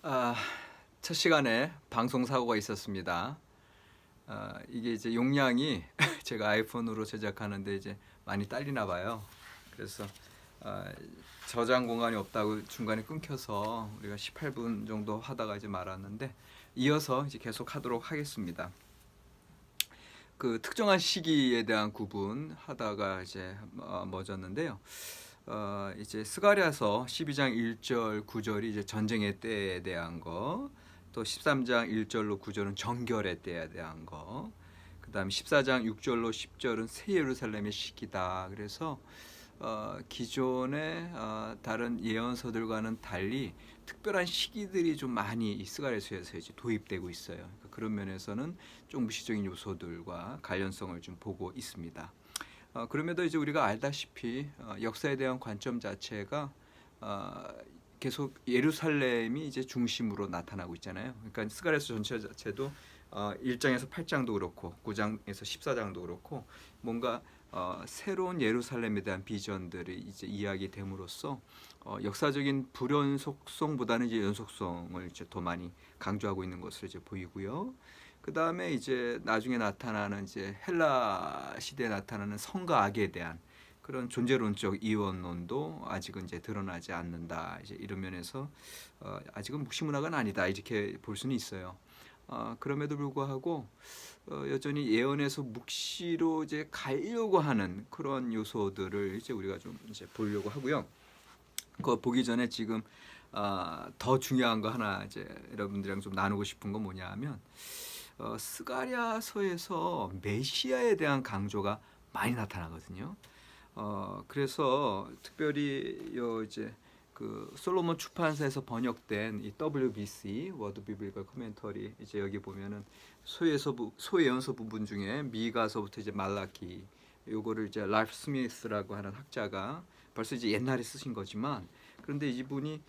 아, 첫 시간에 방송 사고가 있었습니다. 이게 이제 용량이 제가 아이폰으로 제작하는데 이제 많이 딸리나 봐요. 그래서 아, 저장 공간이 없다고 중간에 끊겨서 우리가 18분 정도 하다가 이제 말았는데 이어서 이제 계속 하도록 하겠습니다. 그 특정한 시기에 대한 구분 하다가 이제 멎었는데요. 이제 스가랴서 12장 1절 9절이 이제 전쟁의 때에 대한 거, 또 13장 1절로 9절은 정결의 때에 대한 거, 그다음 14장 6절로 10절은 새 예루살렘의 시기다. 그래서 기존의 다른 예언서들과는 달리 특별한 시기들이 좀 많이 이 스가랴서에서 이제 도입되고 있어요. 그러니까 그런 면에서는 좀 무시적인 요소들과 관련성을 좀 보고 있습니다. 그럼에도 이제 우리가 알다시피 역사에 대한 관점 자체가 어, 계속 예루살렘이 이제 중심으로 나타나고 있잖아요. 그러니까 스가랴서 전체 자체도 1장에서 8장도 그렇고 9장에서 14장도 그렇고 뭔가 새로운 예루살렘에 대한 비전들이 이제 이야기됨으로써 역사적인 불연속성보다는 이제 연속성을 이제 더 많이 강조하고 있는 것으로 이제 보이고요. 그 다음에 이제 나중에 나타나는 이제 헬라 시대에 나타나는 성과 악에 대한 그런 존재론적 이원론도 아직은 이제 드러나지 않는다. 이제 이런 면에서 아직은 묵시문학은 아니다. 이렇게 볼 수는 있어요. 그럼에도 불구하고 여전히 예언에서 묵시로 이제 가려고 하는 그런 요소들을 이제 우리가 좀 이제 보려고 하고요. 그거 보기 전에 지금 더 중요한 거 하나 이제 여러분들이랑 좀 나누고 싶은 건 뭐냐 하면 스가랴서에서 메시아에 대한 강조가 많이 나타나거든요. 그래서 특별히 요 이제 그 솔로몬 출판사에서 번역된 이 WBC 워드 비블리컬 코멘터리 이제 여기 보면은 소예언서 부분 중에 미가서부터 이제 말라키 요거를 이제 라이프 스미스라고 하는 학자가 벌써 이제 옛날에 쓰신 거지만 그런데 이분이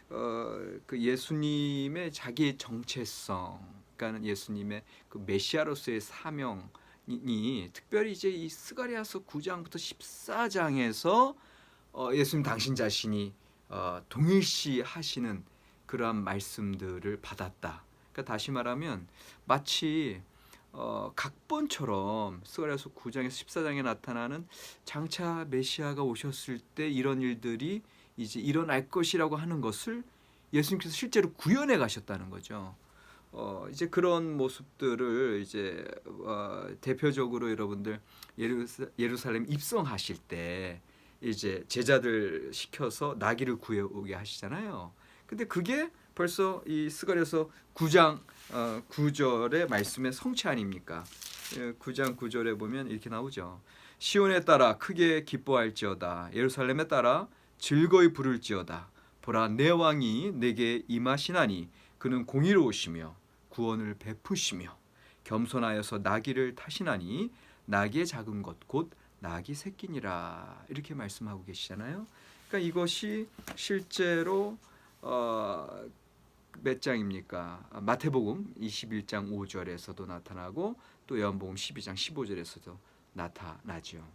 그 예수님의 자기의 정체성, 그러니까 예수님의 그 메시아로서의 사명이 특별히 이제 이 스가랴서 9장부터 14장에서 예수님 당신 자신이 동일시 하시는 그러한 말씀들을 받았다. 그러니까 다시 말하면 마치 각본처럼 스가랴서 9장에서 14장에 나타나는 장차 메시아가 오셨을 때 이런 일들이 이제 일어날 것이라고 하는 것을 예수님께서 실제로 구현해 가셨다는 거죠. 이제 그런 모습들을 이제 대표적으로 여러분들 예루살렘 입성하실 때 이제 제자들 시켜서 나귀를 구해오게 하시잖아요. 근데 그게 벌써 이 스가랴서 9장 9절의 말씀의 성취 아닙니까? 9장 9절에 보면 이렇게 나오죠. 시온에 따라 크게 기뻐할지어다. 예루살렘에 따라 즐거이 부를지어다. 보라 내 왕이 내게 임하시나니 그는 공의로우시며 구원을 베푸시며 겸손하여서 나귀를 타시나니 나귀의 작은 것 곧 나귀 새끼니라 이렇게 말씀하고 계시잖아요. 그러니까 이것이 실제로 몇 장입니까? 마태복음 21장 5절에서도 나타나고 또 요한복음 12장 15절에서도 나타나죠.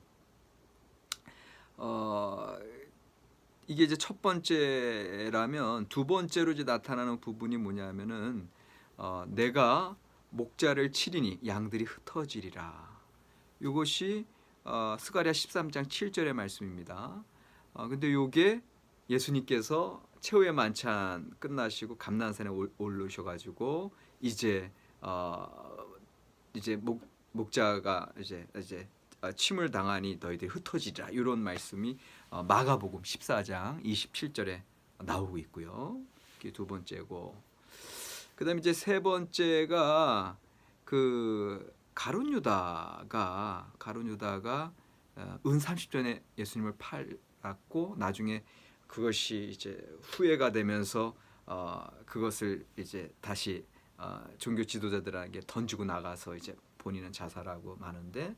이게 이제 첫 번째라면 두 번째로 이제 나타나는 부분이 뭐냐면은 내가 목자를 치리니 양들이 흩어지리라. 이것이 스가랴 13장 7절의 말씀입니다. 근데 요게 예수님께서 최후의 만찬 끝나시고 감난산에 올르셔가지고 이제 이제 목자가 이제 침을 당하니 너희들이 흩어지리라 이런 말씀이 마가복음 14장 27절에 나오고 있고요. 그게 두 번째고, 그다음에 이제 세 번째가 그 가룟 유다가 은 30전에 예수님을 팔았고 나중에 그것이 이제 후회가 되면서 그것을 이제 다시 종교 지도자들에게 던지고 나가서 이제 본인은 자살하고 마는데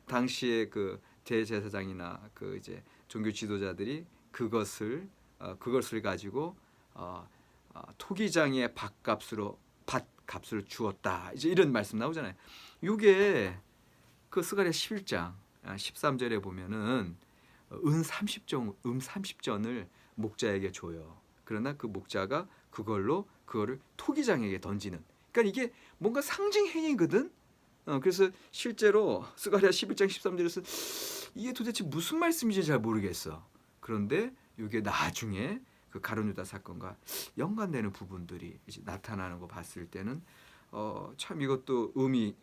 당시에 그 대제사장이나 그 이제 종교 지도자들이 그것을 가지고 토기장의 밭값으로 주었다. 이제 이런 말씀 나오잖아요. 이게 그 스가랴 11장 13절에 보면은 은 30전을 목자에게 줘요. 그러나 그 목자가 그거를 토기장에게 던지는. 그러니까 이게 뭔가 상징 행위거든. 그래서 실제로 스가랴 11장 13절에서 이게 도대체 무슨 말씀인지 잘 모르겠어. 그런데 이게 나중에 그 가룟 유다 사건과 연관되는 부분들이 이제 나타나는 거 봤을 때는 참 이것도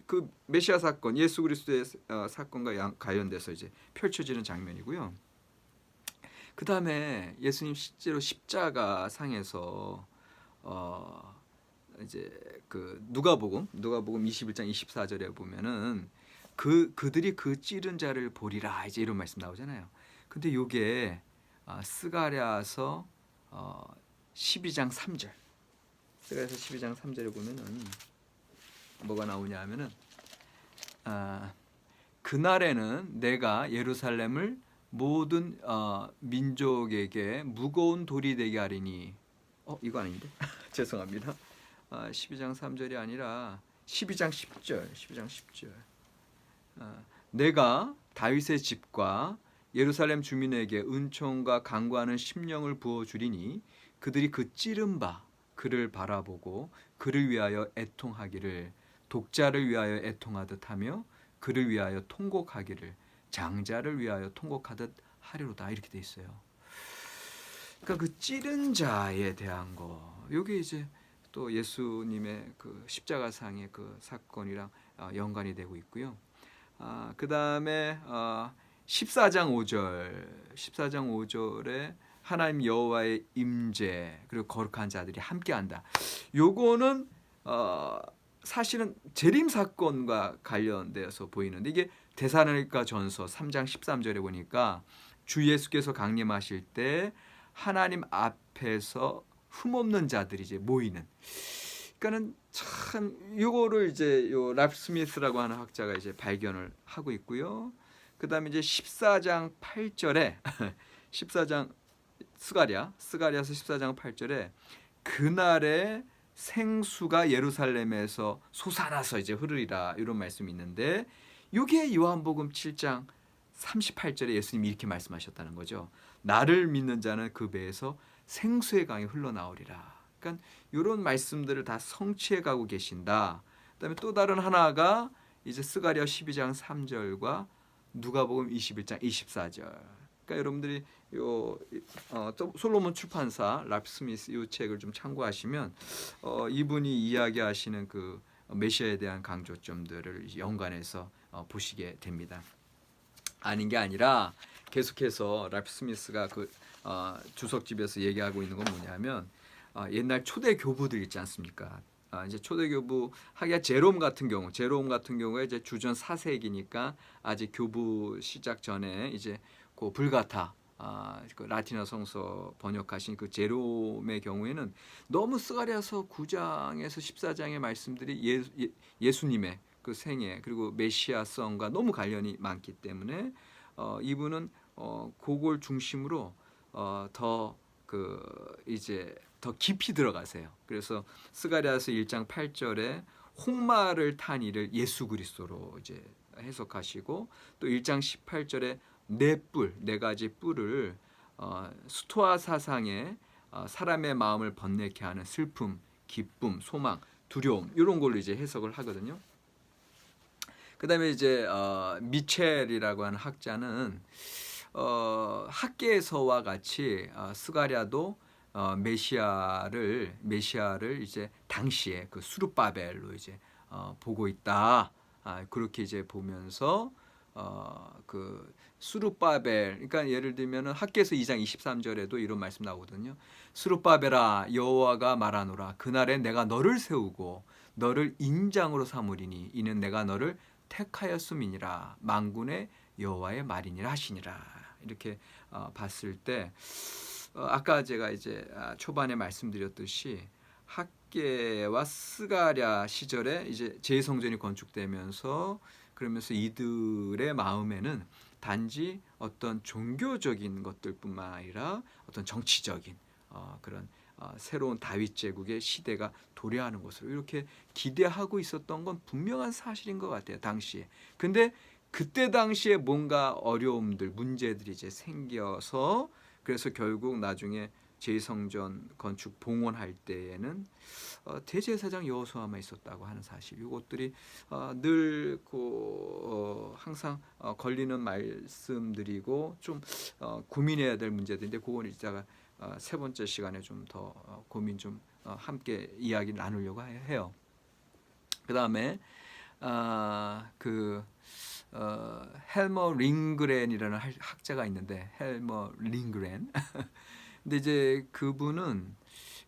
그 메시아 사건, 예수 그리스도의 사건과 관련돼서 이제 펼쳐지는 장면이고요. 그 다음에 예수님 실제로 십자가 상에서 이제 그 누가복음 21장 24절에 보면은 그들이 그 찌른 자를 보리라 이제 이런 말씀 나오잖아요. 근데 요게 스가랴서 12장 3절. 스가랴서 12장 3절에 보면은 뭐가 나오냐 하면은 그날에는 내가 예루살렘을 모든 민족에게 무거운 돌이 되게 하리니 이거 아닌데 죄송합니다. 12장 3절이 아니라 12장 10절 12장 10절 내가 다윗의 집과 예루살렘 주민에게 은총과 강구하는 심령을 부어주리니 그들이 그 찌른 바 그를 바라보고 그를 위하여 애통하기를 독자를 위하여 애통하듯 하며 그를 위하여 통곡하기를 장자를 위하여 통곡하듯 하리로다 이렇게 돼 있어요. 그러니까 그 찌른 자에 대한 거 이게 이제 또 예수님의 그 십자가상의 그 사건이랑 연관이 되고 있고요. 그 다음에 14장 5절에 하나님 여호와의 임재 그리고 거룩한 자들이 함께한다. 요거는 사실은 재림 사건과 관련되어서 보이는데 이게 데살로니가 전서 3장 13절에 보니까 주 예수께서 강림하실 때 하나님 앞에서 흠없는 자들이 이제 모이는. 그러니까는 참 이거를 이제 요 랍 스미스라고 하는 학자가 이제 발견을 하고 있고요. 그다음에 이제 14장 8절에 14장 스가랴서 14장 8절에 그날에 생수가 예루살렘에서 솟아나서 이제 흐르리라 이런 말씀이 있는데 이게 요한복음 7장 38절에 예수님이 이렇게 말씀하셨다는 거죠. 나를 믿는 자는 그 배에서 생수의 강이 흘러나오리라. 그러니까 이런 말씀들을 다 성취해 가고 계신다. 그다음에 또 다른 하나가 이제 스가랴 12장 3절과 누가복음 21장 24절. 그러니까 여러분들이 솔로몬 출판사 랍 스미스 이 책을 좀 참고하시면 이분이 이야기하시는 그 메시아에 대한 강조점들을 연관해서 보시게 됩니다. 아닌 게 아니라 계속해서 랍 스미스가 그 주석집에서 얘기하고 있는 건 뭐냐면 옛날 초대 교부들 있지 않습니까? 이제 초대 교부 하기야 제롬 같은 경우에 이제 주전 4세기니까 아직 교부 시작 전에 이제 그 불가타 그 라틴어 성서 번역하신 그 제롬의 경우에는 너무 스가랴서 9장에서 14장의 말씀들이 예수님의 그 생애 그리고 메시아성과 너무 관련이 많기 때문에 이분은 그걸 중심으로 더 깊이 들어가세요. 그래서 스가랴서 1장 8절에 홍마를 탄 이를 예수 그리스도로 이제 해석하시고 또 1장 18절에 네 가지 뿔을 수토아 사상에 사람의 마음을 번뇌케 하는 슬픔, 기쁨, 소망, 두려움 이런 걸로 이제 해석을 하거든요. 그다음에 이제 미첼이라고 하는 학자는 학계에서와 같이 스가랴도 메시아를 이제 당시에 그 수룹바벨로 이제 보고 있다. 그렇게 이제 보면서 그 수룹바벨 그러니까 예를 들면은 학계에서 2장 23절에도 이런 말씀 나오거든요. 수룹바벨아 여호와가 말하노라 그날에 내가 너를 세우고 너를 인장으로 삼으리니 이는 내가 너를 택하였음이니라 만군의 여호와의 말이니라 하시니라. 이렇게 봤을 때 아까 제가 이제 초반에 말씀드렸듯이 학계와 스가랴 시절에 이제 제2성전이 건축되면서 그러면서 이들의 마음에는 단지 어떤 종교적인 것들뿐만 아니라 어떤 정치적인 그런 새로운 다윗 제국의 시대가 도래하는 것으로 이렇게 기대하고 있었던 건 분명한 사실인 것 같아요. 당시에. 근데 그때 당시에 뭔가 어려움들, 문제들이 이제 생겨서 그래서 결국 나중에 제2성전 건축 봉헌할 때에는 대제사장 여호수아만 있었다고 하는 사실, 이것들이 늘 항상 걸리는 말씀들이고 좀 고민해야 될 문제들인데, 그건 이따가 세 번째 시간에 좀 더 고민 좀 함께 이야기 나누려고 해요. 그 다음에 헬머 링그렌이라는 학자가 있는데, 헬머 링그렌. 근데 이제 그분은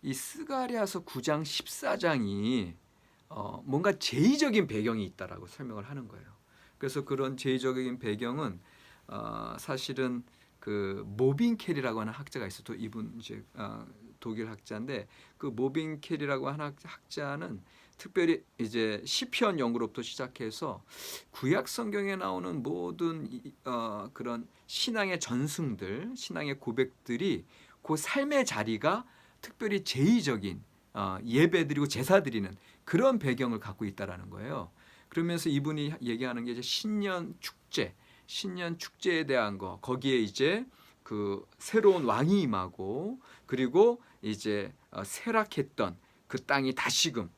이 스가랴서 9장 14장이 뭔가 제의적인 배경이 있다라고 설명을 하는 거예요. 그래서 그런 제의적인 배경은 사실은 그 모빈 캐리라고 하는 학자가 있어요. 또 이분 이제 독일 학자인데, 그 모빈 캐리라고 하는 학자는 특별히 이제 시편 연구로부터 시작해서 구약 성경에 나오는 모든 그런 신앙의 전승들, 신앙의 고백들이 그 삶의 자리가 특별히 제의적인 예배드리고 제사드리는 그런 배경을 갖고 있다라는 거예요. 그러면서 이분이 얘기하는 게 이제 신년 축제에 대한 거, 거기에 이제 그 새로운 왕이 임하고, 그리고 이제 쇠락했던 그 땅이 다시금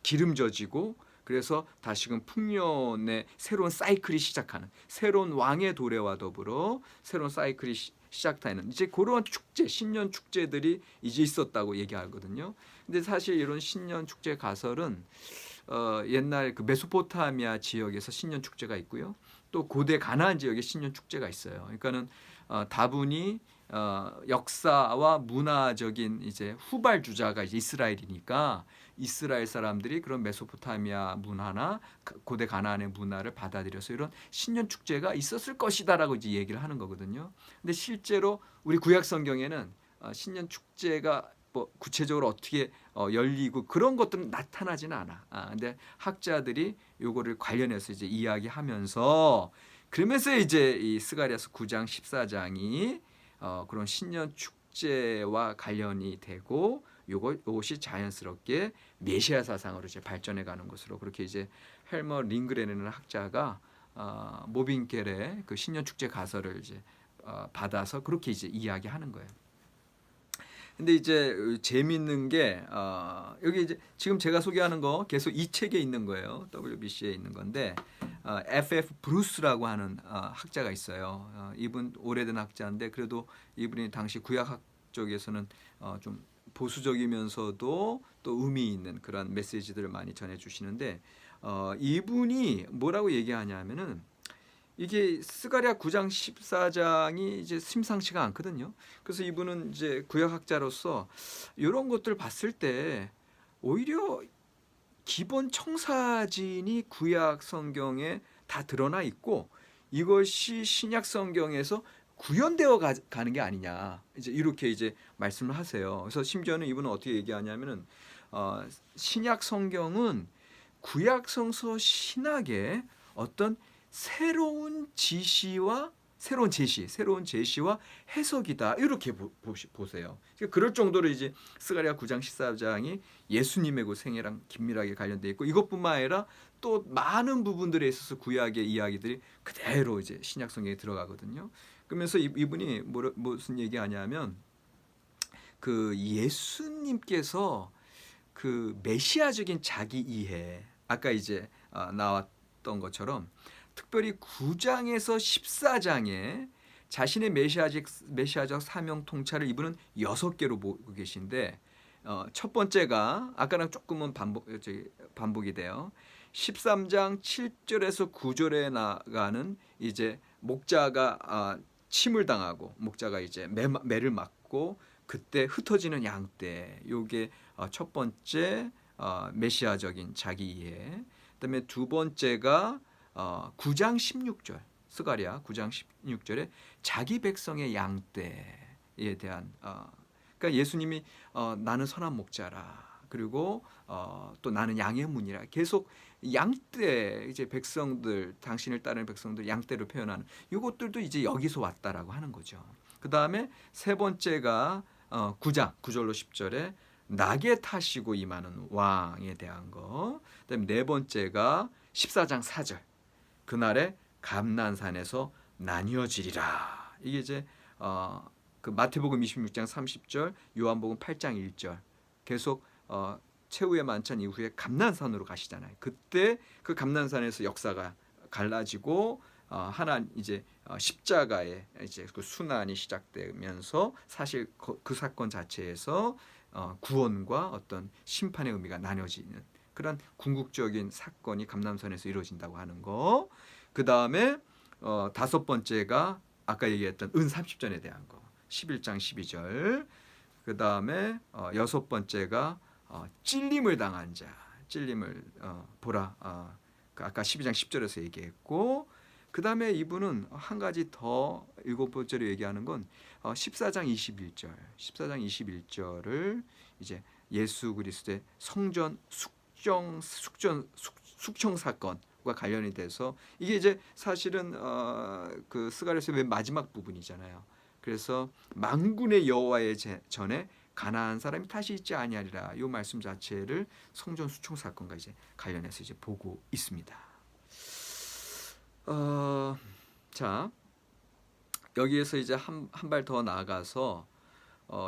기름져지고, 그래서 다시금 풍년의 새로운 사이클이 시작하는, 새로운 왕의 도래와 더불어 새로운 사이클이 시작되는 이제 그런 축제, 신년 축제들이 이제 있었다고 얘기하거든요. 근데 사실 이런 신년 축제 가설은 옛날 그 메소포타미아 지역에서 신년 축제가 있고요. 또 고대 가나안 지역에 신년 축제가 있어요. 그러니까는 다분히 역사와 문화적인 이제 후발 주자가 이제 이스라엘이니까, 이스라엘 사람들이 그런 메소포타미아 문화나 고대 가나안의 문화를 받아들여서 이런 신년 축제가 있었을 것이다라고 이제 얘기를 하는 거거든요. 근데 실제로 우리 구약 성경에는 신년 축제가 뭐 구체적으로 어떻게 열리고 그런 것들은 나타나지는 않아. 근데 학자들이 요거를 관련해서 이제 이야기하면서, 그러면서 이제 이 스가랴서 9장 14장이 그런 신년 축제와 관련이 되고, 요것이 자연스럽게 메시아 사상으로 이제 발전해 가는 것으로, 그렇게 이제 헬머 링그렌이라는 학자가 모빈켈의 그 신년 축제 가설을 이제 받아서 그렇게 이제 이야기하는 거예요. 근데 이제 재밌는 게 여기 이제 지금 제가 소개하는 거 계속 이 책에 있는 거예요. WBC에 있는 건데, F.F. 브루스라고 하는 학자가 있어요. 이분 오래된 학자인데, 그래도 이분이 당시 구약학 쪽에서는 좀 보수적이면서도 또 의미 있는 그런 메시지들을 많이 전해주시는데, 이분이 뭐라고 얘기하냐면은, 이게 스가랴 9장 14장이 이제 심상치가 않거든요. 그래서 이분은 이제 구약학자로서 이런 것들을 봤을 때 오히려 기본 청사진이 구약 성경에 다 드러나 있고, 이것이 신약 성경에서 구현되어 가는 게 아니냐, 이제 이렇게 이제 말씀을 하세요. 그래서 심지어는 이분은 어떻게 얘기하냐면은 신약 성경은 구약 성서 신학의 어떤 새로운 지시와 새로운 제시와 해석이다, 이렇게 보세요. 그럴 정도로 이제 스가랴 9장 14장이 예수님의 그 생애랑 긴밀하게 관련되어 있고, 이것뿐만 아니라 또 많은 부분들에 있어서 구약의 이야기들이 그대로 이제 신약 성경에 들어가거든요. 그러면서 이분이 무슨 얘기하냐면, 그 예수님께서 그 메시아적인 자기 이해, 아까 이제 나왔던 것처럼 특별히 9장에서 14장에 자신의 메시아적 사명 통찰을 이분은 6개로 보고 계신데, 첫 번째가 아까랑 조금은 반복이 돼요. 13장 7절에서 9절에 나가는 이제 목자가 침을 당하고, 목자가 이제 매를 맞고 그때 흩어지는 양떼, 요게 첫 번째 메시아적인 자기 이해. 그다음에 두 번째가 9장 16절, 스가랴 9장 16절에 자기 백성의 양떼에 대한, 그러니까 예수님이 나는 선한 목자라, 그리고 또 나는 양의 문이라, 계속 양떼, 이제 백성들, 당신을 따르는 백성들 양떼로 표현하는 이것들도 이제 여기서 왔다라고 하는 거죠. 그 다음에 세 번째가 9장 9절로 10절에 낙에 타시고 임하는 왕에 대한 거. 그다음에 네 번째가 14장 4절, 그날에 감난산에서 나뉘어지리라. 이게 이제 그 마태복음 26장 30절, 요한복음 8장 1절 계속 최후의 만찬 이후에 감난산으로 가시잖아요. 그때 그 감난산에서 역사가 갈라지고 하나 이제 십자가의 이제 그 순환이 시작되면서 사실 그 사건 자체에서 구원과 어떤 심판의 의미가 나뉘어지는 그런 궁극적인 사건이 감남산에서 이루어진다고 하는 거. 그 다음에 다섯 번째가 아까 얘기했던 은 30전에 대한 거, 11장 12절. 그 다음에 여섯 번째가 찔림을 당한 자, 찔림을 보라. 그 아까 12장 10절에서 얘기했고, 그 다음에 이분은 한 가지 더 일곱 번째로 얘기하는 건 14장 21절, 14장 21절을 이제 예수 그리스도의 성전 숙청 사건과 관련이 돼서 이게 이제 사실은 그 스가랴서의 맨 마지막 부분이잖아요. 그래서 만군의 여호와의 전에 가나안 사람이 다시 있지 아니하리라. 이 말씀 자체를 성전 수청 사건과 이제 관련해서 이제 보고 있습니다. 자, 여기에서 이제 한 발 더 나아가서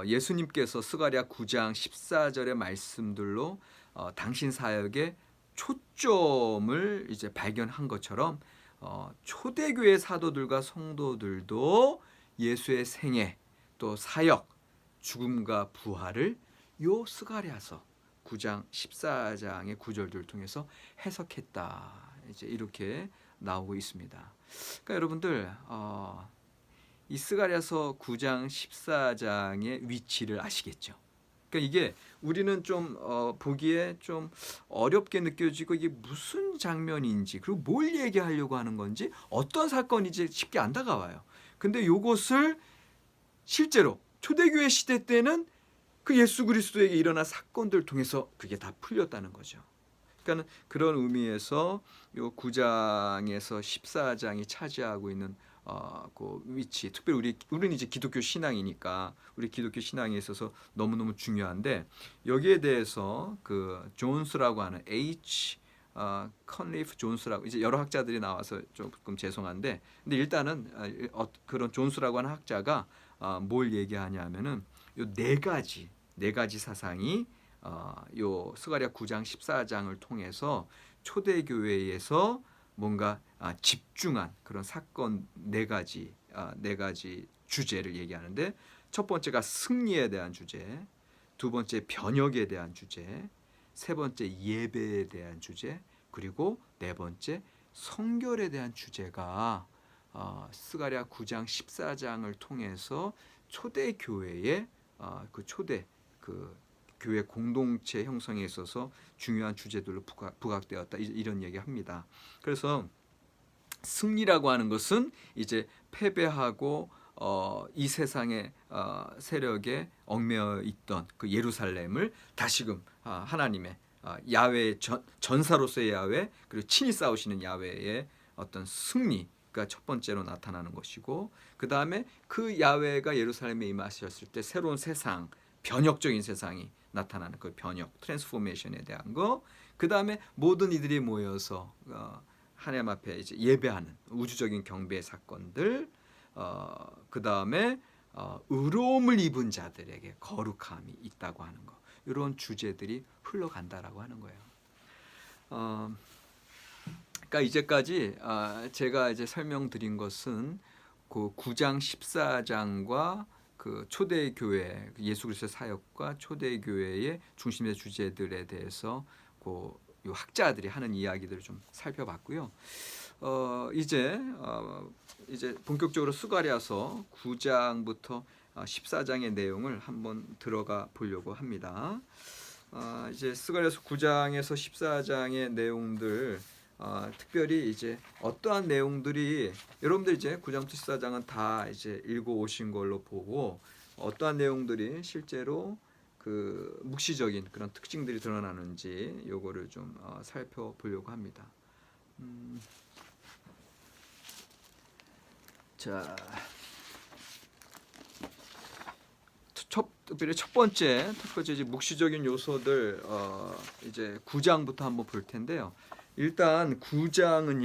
예수님께서 스가랴 9장 14절의 말씀들로 당신 사역의 초점을 이제 발견한 것처럼 초대교회 사도들과 성도들도 예수의 생애 또 사역, 죽음과 부활을 요 스가랴서 9장 14장의 구절들을 통해서 해석했다. 이제 이렇게 나오고 있습니다. 그러니까 여러분들 이 스가랴서 9장 14장의 위치를 아시겠죠? 그러니까 이게 우리는 좀 보기에 좀 어렵게 느껴지고 이게 무슨 장면인지 그리고 뭘 얘기하려고 하는 건지 어떤 사건인지 쉽게 안 다가와요. 근데 요것을 실제로 초대교회 시대 때는 그 예수 그리스도에게 일어난 사건들을 통해서 그게 다 풀렸다는 거죠. 그러니까 그런 의미에서 요 9장에서 14장이 차지하고 있는 그 위치, 특별히 우리는 이제 기독교 신앙이니까 우리 기독교 신앙에 있어서 너무너무 중요한데 여기에 대해서 그 존스라고 하는 컨리프 존스라고 이제 여러 학자들이 나와서 조금 죄송한데 근데 일단은 그런 존스라고 하는 학자가 뭘 얘기하냐면은 요 네 가지 사상이 요 스가랴 9장 14장을 통해서 초대교회에서 뭔가 집중한 그런 사건 네 가지 주제를 얘기하는데 첫 번째가 승리에 대한 주제, 두 번째 변혁에 대한 주제, 세 번째 예배에 대한 주제, 그리고 네 번째 성결에 대한 주제가 스가랴 9장 14장을 통해서 초대교회의 그 초대 그 교회 공동체 형성에 있어서 중요한 주제들로 부각되었다 이런 얘기합니다. 그래서 승리라고 하는 것은 이제 패배하고 이 세상의 세력에 얽매여 있던 그 예루살렘을 다시금 하나님의 야훼의 전사로서의 야훼 그리고 친히 싸우시는 야훼의 어떤 승리가 첫 번째로 나타나는 것이고 그 다음에 그 야훼가 예루살렘에 임하셨을 때 새로운 세상 변혁적인 세상이 나타나는 그 변혁, 트랜스포메이션에 대한 거. 그 다음에 모든 이들이 모여서 하나님 앞에 이제 예배하는 우주적인 경배의 사건들. 그 다음에 의로움을 입은 자들에게 거룩함이 있다고 하는 거. 이런 주제들이 흘러간다라고 하는 거예요. 그러니까 이제까지 제가 이제 설명드린 것은 그 9장 14장과 그 초대교회 예수 그리스도의 사역과 초대교회의 중심의 주제들에 대해서 그 학자들이 하는 이야기들을 좀 살펴봤고요. 이제 본격적으로 스가랴서 9장부터 14장의 내용을 한번 들어가 보려고 합니다. 이제 스가랴서 9장에서 14장의 내용들 특별히 이제 어떠한 내용들이 여러분들 이제 9장부터 14장은 다 이제 읽어 오신 걸로 보고 어떠한 내용들이 실제로 그 묵시적인 그런 특징들이 드러나는지 요거를 좀 살펴보려고 합니다. 자, 특별히 첫 번째 이제 묵시적인 요소들 이제 9장부터 한번 볼 텐데요. 일단 9장은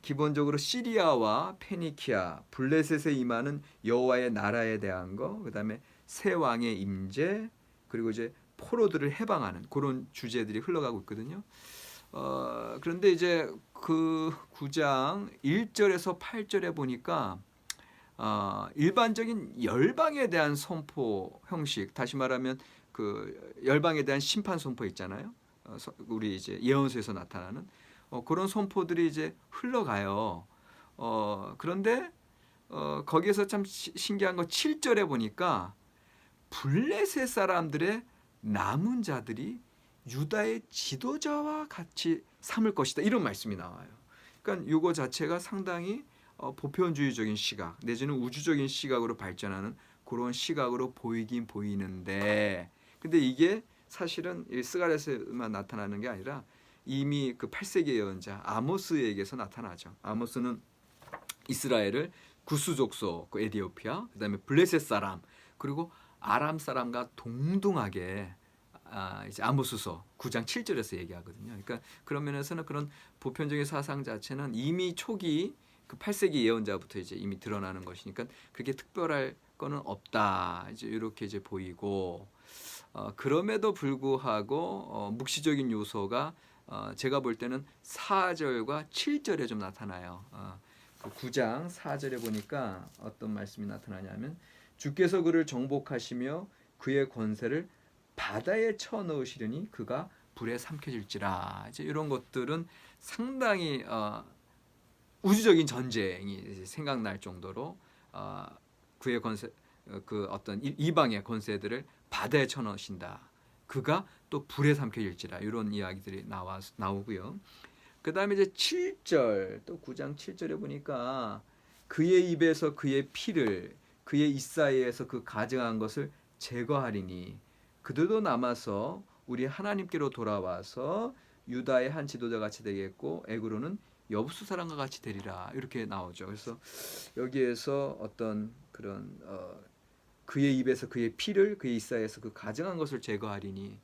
기본적으로 시리아와 페니키아, 블레셋에 임하는 여호와의 나라에 대한 거, 그다음에 새 왕의 임재, 그리고 이제 포로들을 해방하는 그런 주제들이 흘러가고 있거든요. 그런데 이제 그 9장 1절에서 8절에 보니까 일반적인 열방에 대한 선포 형식, 다시 말하면 그 열방에 대한 심판 선포 있잖아요. 우리 이제 예언서에서 나타나는 그런 선포들이 이제 흘러가요. 그런데 거기에서 참 신기한 거 7절에 보니까 블레셋 사람들의 남은 자들이 유다의 지도자와 같이 삼을 것이다, 이런 말씀이 나와요. 그러니까 이거 자체가 상당히 보편주의적인 시각 내지는 우주적인 시각으로 발전하는 그런 시각으로 보이긴 보이는데, 근데 이게 사실은 스가랴서만 나타나는 게 아니라 이미 그 8세기 예언자 아모스에게서 나타나죠. 아모스는 이스라엘을 구스족속 그 에디오피아, 그다음에 블레셋 사람, 그리고 아람 사람과 동등하게 이제 아모스서 9장 7절에서 얘기하거든요. 그러니까 그런 면에서는 그런 보편적인 사상 자체는 이미 초기 그 8세기 예언자부터 이제 이미 드러나는 것이니까 그게 특별할 거는 없다, 이제 이렇게 이제 보이고, 그럼에도 불구하고 묵시적인 요소가 제가 볼 때는 4절과 7절에 좀 나타나요. 그 9장 4절에 보니까 어떤 말씀이 나타나냐면, 주께서 그를 정복하시며 그의 권세를 바다에 쳐 넣으시려니 그가 불에 삼켜질지라. 이제 이런 것들은 상당히 우주적인 전쟁이 생각날 정도로 그의 권세, 그 어떤 이방의 권세들을 바다에 쳐 넣으신다. 그가 또 불에 삼켜질지라. 이런 이야기들이 나오고요. 그 다음에 이제 7절, 또 9장 7절에 보니까 그의 입에서 그의 피를, 그의 이사이에서 그 가증한 것을 제거하리니 그들도 남아서 우리 하나님께로 돌아와서 유다의 한 지도자 같이 되겠고 에그로는 여부수 사람과 같이 되리라, 이렇게 나오죠. 그래서 여기에서 어떤 그런 그의 입에서 그의 피를, 그의 이사이에서 그 가증한 것을 제거하리니,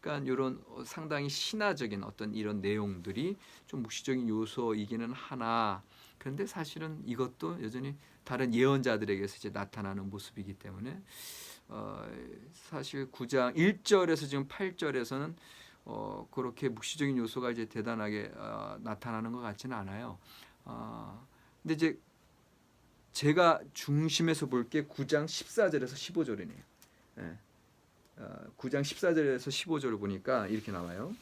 그러니까 이런 상당히 신화적인 어떤 이런 내용들이 좀 묵시적인 요소이기는 하나, 그런데 사실은 이것도 여전히 다른 예언자들에게서 이제 나타나는 모습이기 때문에 사실 9장 1절에서 지금 8절에서는 그렇게 묵시적인 요소가 이제 대단하게 나타나는 것 같지는 않아요. 근데 이제 제가 중심에서 볼 게 9장 14절에서 15절이네요. 예. 9장 14절에서 15절을 보니까 이렇게 나와요.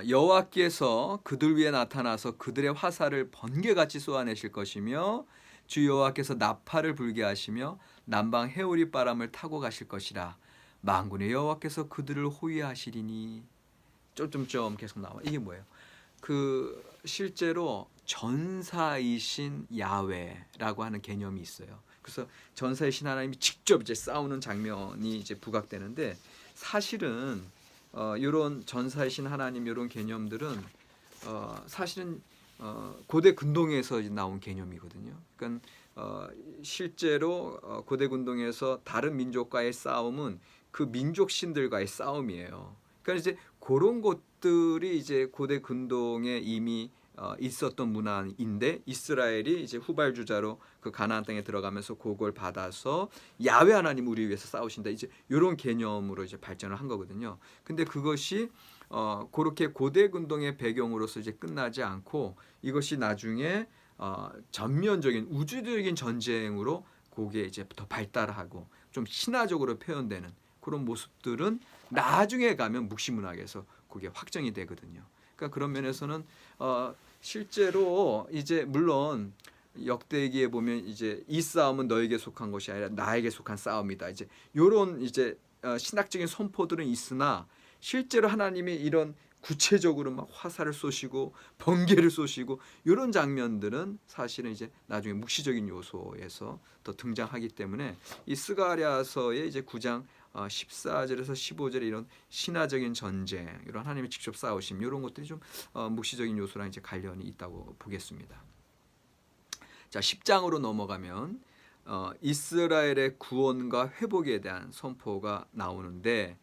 여호와께서 그들 위에 나타나서 그들의 화살을 번개같이 쏘아내실 것이며 주 여호와께서 나팔을 불게 하시며 남방 해오리 바람을 타고 가실 것이라. 만군의 여호와께서 그들을 호위하시리니. 점점점 계속 나와. 이게 뭐예요? 그 실제로 전사이신 야훼라고 하는 개념이 있어요. 그래서 전사이신 하나님이 직접 이제 싸우는 장면이 이제 부각되는데, 사실은 이런 전사이신 하나님 이런 개념들은 사실은 고대 근동에서 나온 개념이거든요. 그러니까 실제로 고대 근동에서 다른 민족과의 싸움은 그 민족 신들과의 싸움이에요. 그러니까 이제 그런 것들이 이제 고대 근동에 이미 있었던 문화인데, 이스라엘이 이제 후발주자로 그 가나안 땅에 들어가면서 그걸 받아서 야훼 하나님 우리 위해서 싸우신다, 이제 이런 개념으로 이제 발전을 한 거거든요. 근데 그것이 그렇게 고대 근동의 배경으로서 이제 끝나지 않고 이것이 나중에 전면적인 우주적인 전쟁으로 그게 이제 더 발달하고 좀 신화적으로 표현되는 그런 모습들은 나중에 가면 묵시문학에서 그게 확정이 되거든요. 그러니까 그런 면에서는 실제로 이제 물론 역대기에 보면 이제 이 싸움은 너에게 속한 것이 아니라 나에게 속한 싸움이다, 이제 이런 이제 신학적인 선포들은 있으나, 실제로 하나님이 이런 구체적으로 막 화살을 쏘시고 번개를 쏘시고 이런 장면들은 사실은 이제 나중에 묵시적인 요소에서 더 등장하기 때문에 이 스가랴서의 이제 9장 14절에서 15절에 이런 신화적인 전쟁, 이런 하나님이 직접 싸우심, 이런 것들이 좀 묵시적인 요소랑 이제 관련이 있다고 보겠습니다. 자, 10장으로 넘어가면 이스라엘의 구원과 회복에 대한 선포가 나오는데,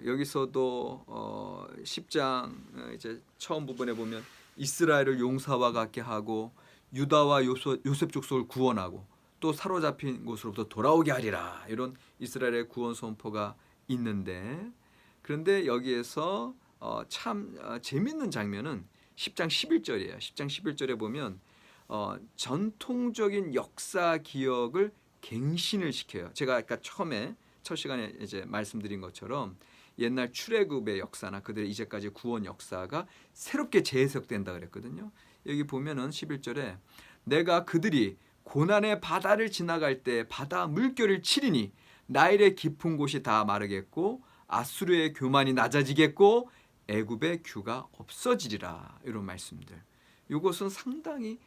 여기서도 10장 이제 처음 부분에 보면 이스라엘을 용사와 같게 하고 유다와 요셉 족속을 구원하고 또 사로잡힌 곳으로부터 돌아오게 하리라. 이런 이스라엘의 구원 선포가 있는데, 그런데 여기에서 참 재밌는 장면은 10장 11절이에요. 10장 11절에 보면 전통적인 역사 기억을 갱신을 시켜요. 제가 아까 처음에 첫 시간에 이제 말씀드린 것처럼 옛날 출애굽의 역사나 그들의 이제까지 구원 역사가 새롭게 재해석된다 그랬거든요. 여기 보면은 11절에 내가 그들이 고난의 바다를 지나갈 때 바다 물결을 치리니 나일의 깊은 곳이 다 마르겠고 아수르의 교만이 낮아지겠고 애굽의 규가 없어지리라. 이런 말씀들. 이것은 상당히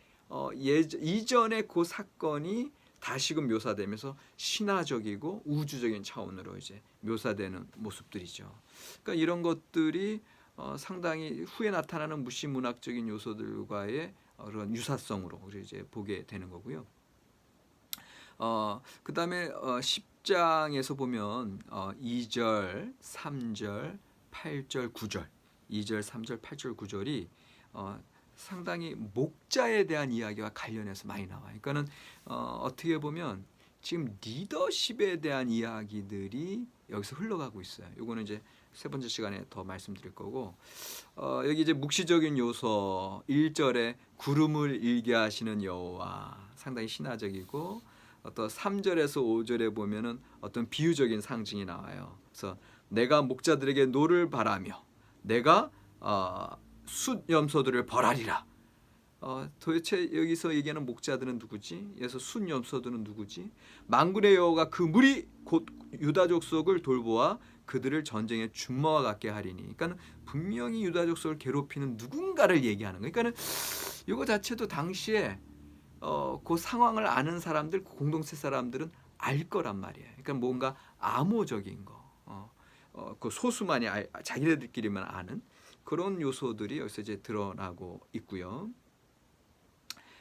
이전의 그 사건이 다시금 묘사되면서 신화적이고 우주적인 차원으로 이제 묘사되는 모습들이죠. 그러니까 이런 것들이 상당히 후에 나타나는 무시문학적인 요소들과의 그런 유사성으로 우리 이제 보게 되는 거고요. 그 다음에 10장에서 보면 2절, 3절, 8절, 9절, 2절, 3절, 8절, 9절이 상당히 목자에 대한 이야기와 관련해서 많이 나와요. 그러니까는 어떻게 보면 지금 리더십에 대한 이야기들이 여기서 흘러가고 있어요. 이거는 이제 세 번째 시간에 더 말씀드릴 거고, 여기 이제 묵시적인 요소 1절에 구름을 일게 하시는 여호와, 상당히 신화적이고, 또 3절에서 5절에 보면은 어떤 비유적인 상징이 나와요. 그래서 내가 목자들에게 노를 바라며 내가 숫 염소들을 벌하리라. 도대체 여기서 얘기하는 목자들은 누구지? 그래서 숫 염소들은 누구지? 만군의 여호와가 그 무리 곧 유다 족속을 돌보아 그들을 전쟁의 준마와 같게 하리니. 그러니까 분명히 유다 족속을 괴롭히는 누군가를 얘기하는 거예요. 그러니까 이거 자체도 당시에 그 상황을 아는 사람들, 공동체 사람들은 알 거란 말이에요. 그러니까 뭔가 암호적인 거, 그 소수만이 자기네들끼리만 아는 그런 요소들이 여기서 이제 드러나고 있고요.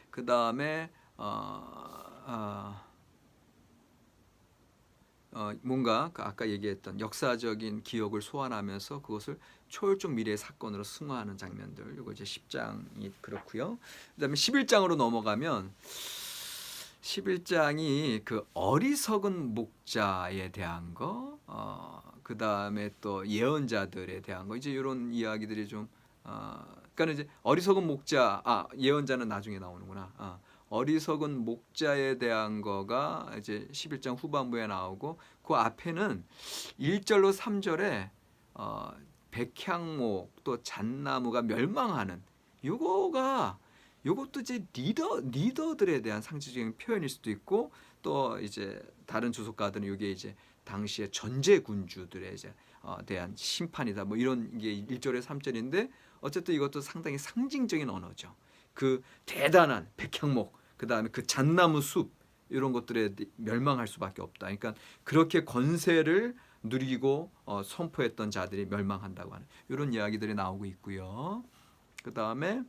그 다음에 뭔가 아까 얘기했던 역사적인 기억을 소환하면서 그것을 초월적 미래의 사건으로 승화하는 장면들, 이거 이제 10장이 그렇고요. 그다음에 11장으로 넘어가면 11장이 그 어리석은 목자에 대한 거, 그다음에 또 예언자들에 대한 거, 이제 이런 이야기들이 좀 그러니까 이제 어리석은 목자, 예언자는 나중에 나오는구나. 어리석은 목자에 대한 거가 이제 11장 후반부에 나오고, 그 앞에는 1절로 3절에 백향목 또 잣나무가 멸망하는 요것도 이제 리더들에 대한 상징적인 표현일 수도 있고, 또 이제 다른 주석가들은 이게 이제 당시의 전제군주들에 이제 대한 심판이다, 뭐 이런 게 1절에 3절인데, 어쨌든 이것도 상당히 상징적인 언어죠. 그 대단한 백향목, 그 다음에 그 잣나무 숲, 이런 것들에 멸망할 수밖에 없다. 그러니까 그렇게 권세를 누리고 선포했던 자들이 멸망한다고 하는 이런 이야기들이 나오고 있고요. 그 다음에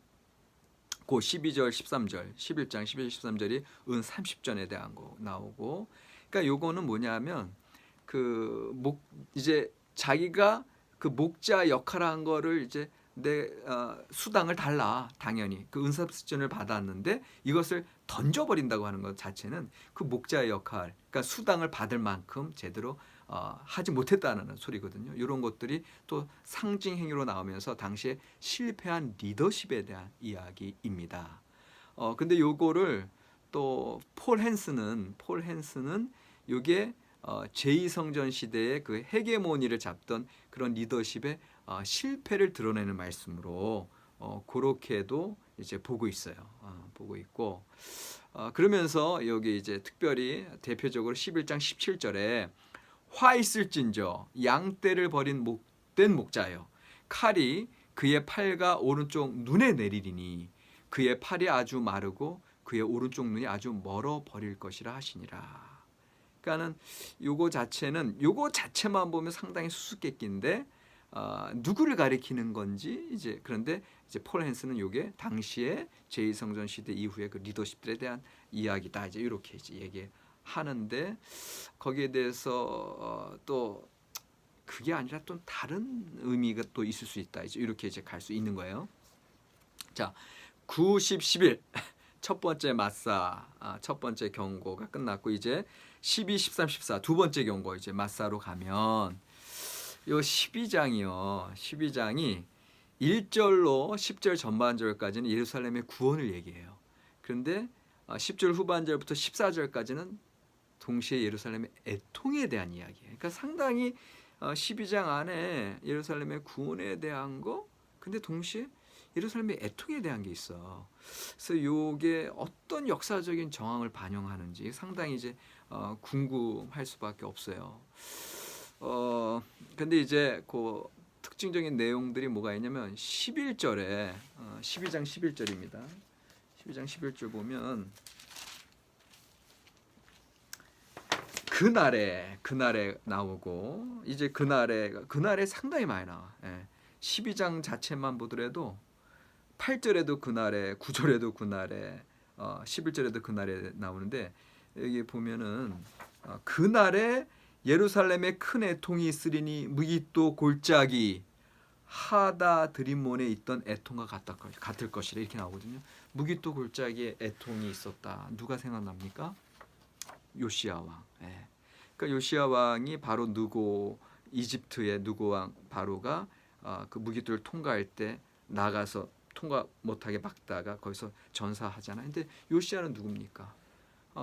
그 12절, 13절, 11장 12절, 13절이 은 30전에 대한 거 나오고, 그러니까 요거는 뭐냐면 이제 자기가 그 목자 역할을 한 거를 이제 내 수당을 달라, 당연히 그 은사수전을 받았는데 이것을 던져버린다고 하는 것 자체는 그 목자의 역할, 그러니까 수당을 받을 만큼 제대로 하지 못했다는 소리거든요. 이런 것들이 또 상징 행위로 나오면서 당시에 실패한 리더십에 대한 이야기입니다. 근데 요거를 또 폴 헨스는 요게 제2성전 시대의 그 헤게모니를 잡던 그런 리더십의 실패를 드러내는 말씀으로 그렇게도 이제 보고 있어요. 보고 있고, 그러면서 여기 이제 특별히 대표적으로 11장 17절에 화 있을진저 양떼를 버린 목된 목자여 칼이 그의 팔과 오른쪽 눈에 내리리니 그의 팔이 아주 마르고 그의 오른쪽 눈이 아주 멀어 버릴 것이라 하시니라. 그러니까는 요거 자체만 보면 상당히 수수께끼인데 누구를 가리키는 건지, 이제 그런데 이제 폴 헨스는 요게 당시에 제2성전 시대 이후의 그 리더십들에 대한 이야기다, 이제 이렇게 이제 얘기하는데, 거기에 대해서 또 그게 아니라 또 다른 의미가 또 있을 수 있다, 이제 이렇게 이제 갈 수 있는 거예요. 자, 9, 10, 11 첫 번째 마사, 첫 번째 경고가 끝났고 이제 12, 13, 14 두 번째 경고 이제 마사로 가면 요 12장이요. 12장이 1절로 10절 전반절까지는 예루살렘의 구원을 얘기해요. 그런데 10절 후반절부터 14절까지는 동시에 예루살렘의 애통에 대한 이야기예요. 그러니까 상당히 12장 안에 예루살렘의 구원에 대한 거, 근데 동시에 예루살렘의 애통에 대한 게 있어. 그래서 이게 어떤 역사적인 정황을 반영하는지 상당히 이제 궁금할 수밖에 없어요. 근데 이제 그 특징적인 내용들이 뭐가 있냐면 11절에 12장 11절입니다. 12장 11절 보면 그날에 나오고 이제 그날에 상당히 많이 나와. 12장 자체만 보더라도 8절에도 그날에 9절에도 그날에 11절에도 그날에 나오는데 여기 보면은 그날에 예루살렘에 큰 애통이 있으리니 무기또 골짜기 하다 드림몬에 있던 애통과 같을 것이라 이렇게 나오거든요. 무기또 골짜기에 애통이 있었다. 누가 생각납니까? 요시야 왕. 그러니까 요시야 왕이 바로 느고 이집트의 느고 왕 바로가 그 무기또를 통과할 때 나가서 통과 못하게 막다가 거기서 전사하잖아요. 근데 요시야는 누굽니까?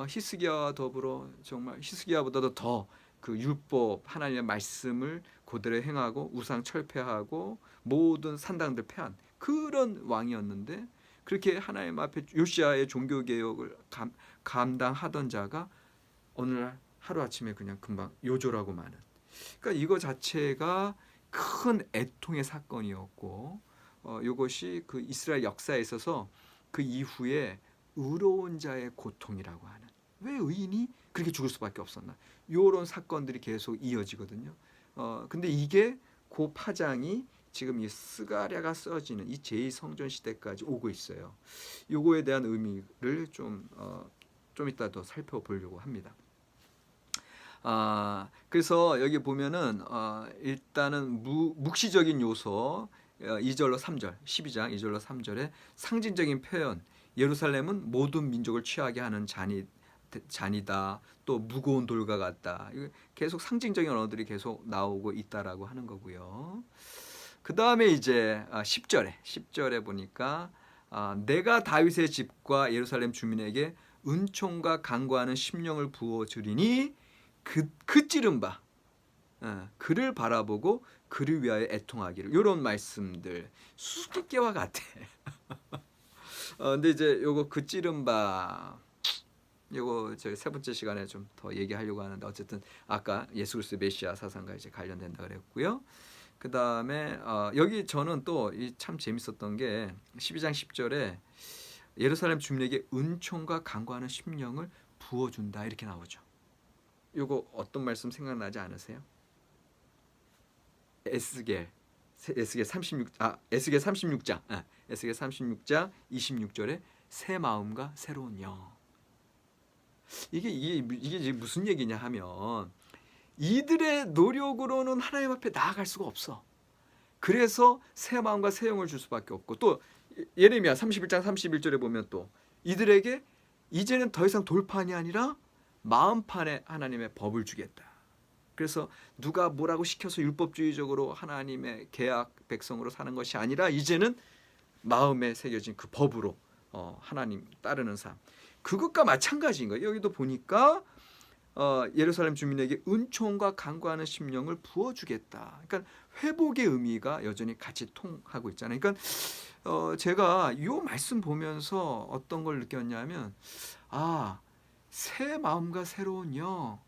히스기야와 더불어 정말 히스기야보다도 더 그 율법 하나님의 말씀을 그대로 행하고 우상 철폐하고 모든 산당들 폐한 그런 왕이었는데 그렇게 하나님 앞에 요시야의 종교 개혁을 감당하던 자가 오늘날 하루아침에 그냥 금방 요절하고 마는. 그러니까 이거 자체가 큰 애통의 사건이었고 이것이 그 이스라엘 역사에 있어서 그 이후에 의로운 자의 고통이라고 하는, 왜 의인이 그렇게 죽을 수밖에 없었나, 이런 사건들이 계속 이어지거든요. 근데 이게 그 파장이 지금 이 스가랴가 써지는 이 제2성전 시대까지 오고 있어요. 요거에 대한 의미를 좀 이따 더 살펴보려고 합니다. 그래서 여기 보면은 일단은 묵시적인 요소 2절로 3절 12장 2절로 3절에 상징적인 표현, 예루살렘은 모든 민족을 취하게 하는 잔이다. 또 무거운 돌과 같다. 계속 상징적인 언어들이 계속 나오고 있다라고 하는 거고요. 그 다음에 이제 10절에 보니까 내가 다윗의 집과 예루살렘 주민에게 은총과 간구하는 심령을 부어주리니 그 찌른 바 그를 바라보고 그를 위하여 애통하기를, 이런 말씀들 수수께끼와 같아. 근데 이제 요거 그 찌른 바 요거 저희 세 번째 시간에 좀 더 얘기하려고 하는데 어쨌든 아까 예수 그리스도 메시아 사상과 이제 관련된다 그랬고요. 그 다음에 여기 저는 또 참 재밌었던 게 12장 10절에 예루살렘 주민에게 은총과 간구하는 심령을 부어준다 이렇게 나오죠. 요거 어떤 말씀 생각나지 않으세요? 에스겔 36장 에스겔 36장 26절에 새 마음과 새로운 영. 이게 무슨 얘기냐 하면 이들의 노력으로는 하나님 앞에 나아갈 수가 없어. 그래서 새 마음과 새 영을 줄 수밖에 없고, 또 예레미야 31장 31절에 보면 또 이들에게 이제는 더 이상 돌판이 아니라 마음판에 하나님의 법을 주겠다. 그래서 누가 뭐라고 시켜서 율법주의적으로 하나님의 계약 백성으로 사는 것이 아니라 이제는 마음에 새겨진 그 법으로 하나님 따르는 삶. 그것과 마찬가지인 거예요. 여기도 보니까 예루살렘 주민에게 은총과 간구하는 심령을 부어주겠다. 그러니까 회복의 의미가 여전히 같이 통하고 있잖아요. 그러니까 제가 이 말씀 보면서 어떤 걸 느꼈냐면 새 마음과 새로운 영,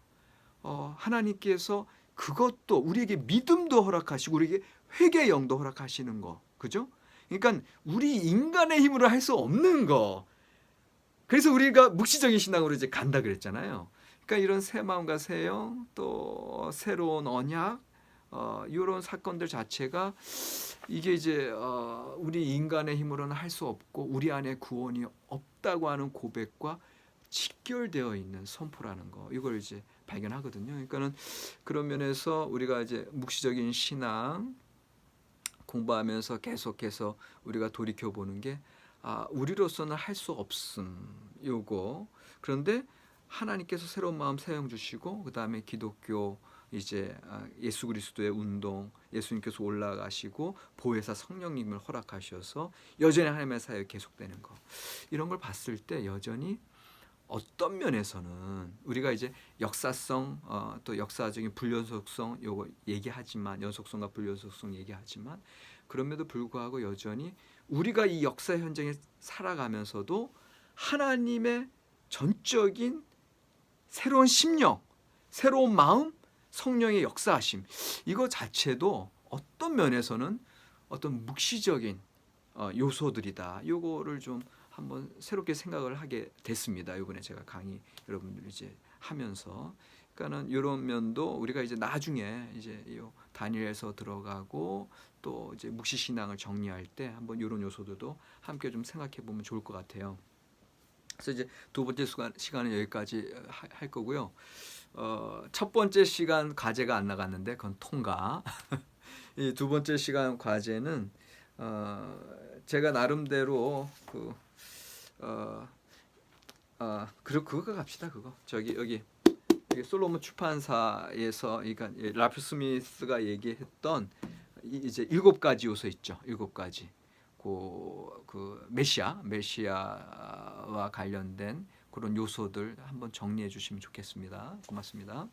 하나님께서 그것도 우리에게 믿음도 허락하시고 우리에게 회개의 영도 허락하시는 거, 그죠? 그러니까 우리 인간의 힘으로 할 수 없는 거. 그래서 우리가 묵시적인 신앙으로 이제 간다 그랬잖아요. 그러니까 이런 새 마음과 새 영, 또 새로운 언약, 이런 사건들 자체가 이게 이제 우리 인간의 힘으로는 할 수 없고 우리 안에 구원이 없다고 하는 고백과 직결되어 있는 선포라는 거, 이걸 이제 발견하거든요. 그러니까는 그런 면에서 우리가 이제 묵시적인 신앙 공부하면서 계속해서 우리가 돌이켜 보는 게 우리로서는 할 수 요거. 그런데 하나님께서 새로운 마음 사용 주시고 그다음에 기독교 이제 예수 그리스도의 운동, 예수님께서 올라가시고 보혜사 성령님을 허락하셔서 여전히 하나님의 사역이 계속되는 거. 이런 걸 봤을 때 여전히 어떤 면에서는 우리가 이제 역사성 또 역사적인 불연속성 요거 얘기하지만 연속성과 불연속성 얘기하지만 그럼에도 불구하고 여전히 우리가 이 역사 현장에 살아가면서도 하나님의 전적인 새로운 심령, 새로운 마음, 성령의 역사하심 이거 자체도 어떤 면에서는 어떤 묵시적인 요소들이다. 요거를 좀 한번 새롭게 생각을 하게 됐습니다. 이번에 제가 강의 여러분들 이제 하면서 그러니까는 이런 면도 우리가 이제 나중에 이제 요 다니엘서 들어가고 또 이제 묵시 신앙을 정리할 때 한번 이런 요소들도 함께 좀 생각해 보면 좋을 것 같아요. 그래서 이제 두 번째 시간은 여기까지 할 거고요. 첫 번째 시간 과제가 안 나갔는데 그건 통과. 이 두 번째 시간 과제는 제가 나름대로 그거 갑시다. 그거 저기 여기 솔로몬 출판사에서 그러니까 라프 스미스가 얘기했던 이제 7가지 요소 있죠. 7가지. 그 메시아와 관련된 그런 요소들 한번 정리해 주시면 좋겠습니다. 고맙습니다.